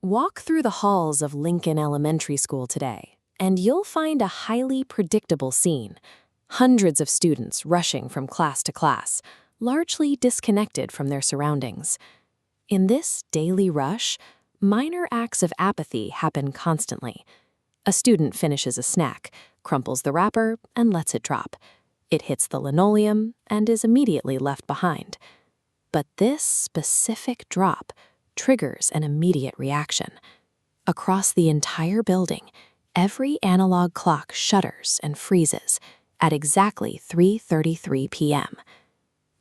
Walk through the halls of Lincoln Elementary School today, and you'll find a highly predictable scene. Hundreds of students rushing from class to class, largely disconnected from their surroundings. In this daily rush, minor acts of apathy happen constantly. A student finishes a snack, crumples the wrapper, and lets it drop. It hits the linoleum and is immediately left behind. But this specific drop triggers an immediate reaction. Across the entire building, every analog clock shudders and freezes at exactly 3:33 p.m.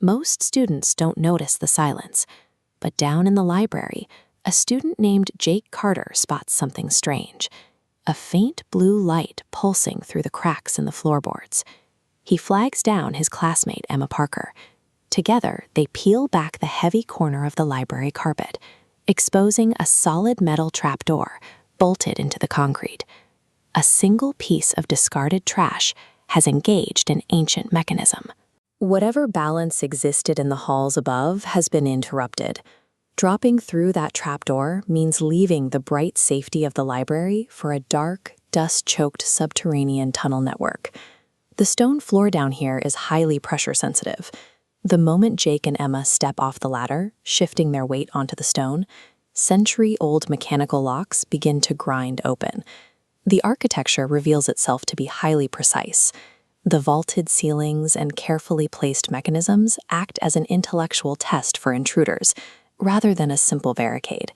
Most students don't notice the silence, but down in the library, a student named Jake Carter spots something strange, a faint blue light pulsing through the cracks in the floorboards. He flags down his classmate, Emma Parker. Together, they peel back the heavy corner of the library carpet, exposing a solid metal trapdoor bolted into the concrete. A single piece of discarded trash has engaged an ancient mechanism. Whatever balance existed in the halls above has been interrupted. Dropping through that trapdoor means leaving the bright safety of the library for a dark, dust-choked subterranean tunnel network. The stone floor down here is highly pressure-sensitive. The moment Jake and Emma step off the ladder, shifting their weight onto the stone, century-old mechanical locks begin to grind open. The architecture reveals itself to be highly precise. The vaulted ceilings and carefully placed mechanisms act as an intellectual test for intruders, rather than a simple barricade.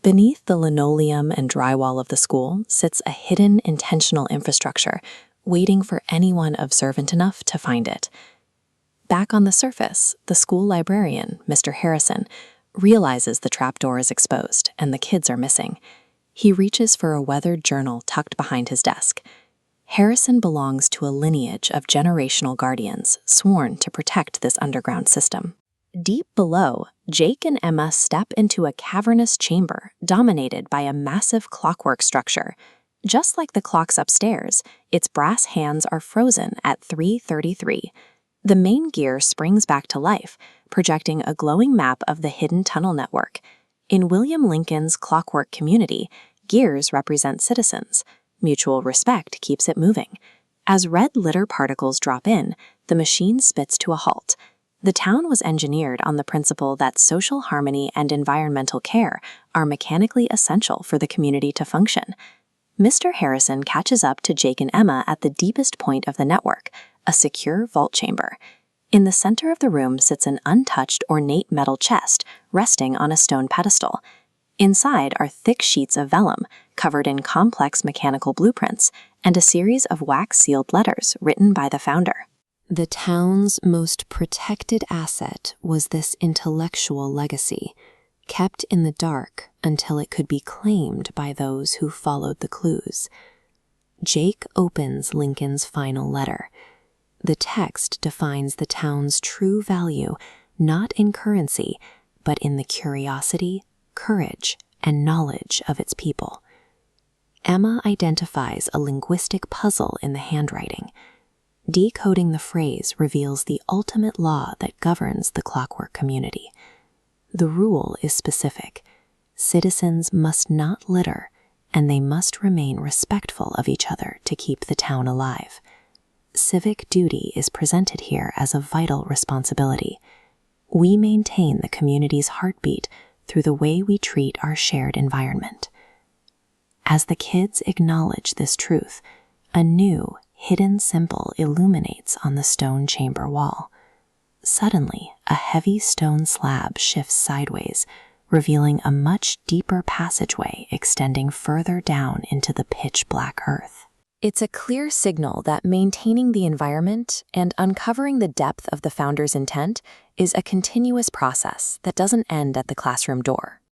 Beneath the linoleum and drywall of the school sits a hidden intentional infrastructure, waiting for anyone observant enough to find it. Back on the surface, the school librarian, Mr. Harrison, realizes the trapdoor is exposed and the kids are missing. He reaches for a weathered journal tucked behind his desk. Harrison belongs to a lineage of generational guardians sworn to protect this underground system. Deep below, Jake and Emma step into a cavernous chamber dominated by a massive clockwork structure. Just like the clocks upstairs, its brass hands are frozen at 3:33. The main gear springs back to life, projecting a glowing map of the hidden tunnel network. In William Lincoln's clockwork community, gears represent citizens. Mutual respect keeps it moving. As red litter particles drop in, the machine spits to a halt. The town was engineered on the principle that social harmony and environmental care are mechanically essential for the community to function. Mr. Harrison catches up to Jake and Emma at the deepest point of the network, a secure vault chamber. In the center of the room sits an untouched ornate metal chest resting on a stone pedestal. Inside are thick sheets of vellum covered in complex mechanical blueprints and a series of wax-sealed letters written by the founder. The town's most protected asset was this intellectual legacy, kept in the dark until it could be claimed by those who followed the clues. Jake opens Lincoln's final letter. The text defines the town's true value, not in currency, but in the curiosity, courage, and knowledge of its people. Emma identifies a linguistic puzzle in the handwriting. Decoding the phrase reveals the ultimate law that governs the clockwork community. The rule is specific. Citizens must not litter, and they must remain respectful of each other to keep the town alive. Civic duty is presented here as a vital responsibility. We maintain the community's heartbeat through the way we treat our shared environment. As the kids acknowledge this truth, a new, hidden symbol illuminates on the stone chamber wall. Suddenly, a heavy stone slab shifts sideways, revealing a much deeper passageway extending further down into the pitch-black earth. It's a clear signal that maintaining the environment and uncovering the depth of the founder's intent is a continuous process that doesn't end at the classroom door.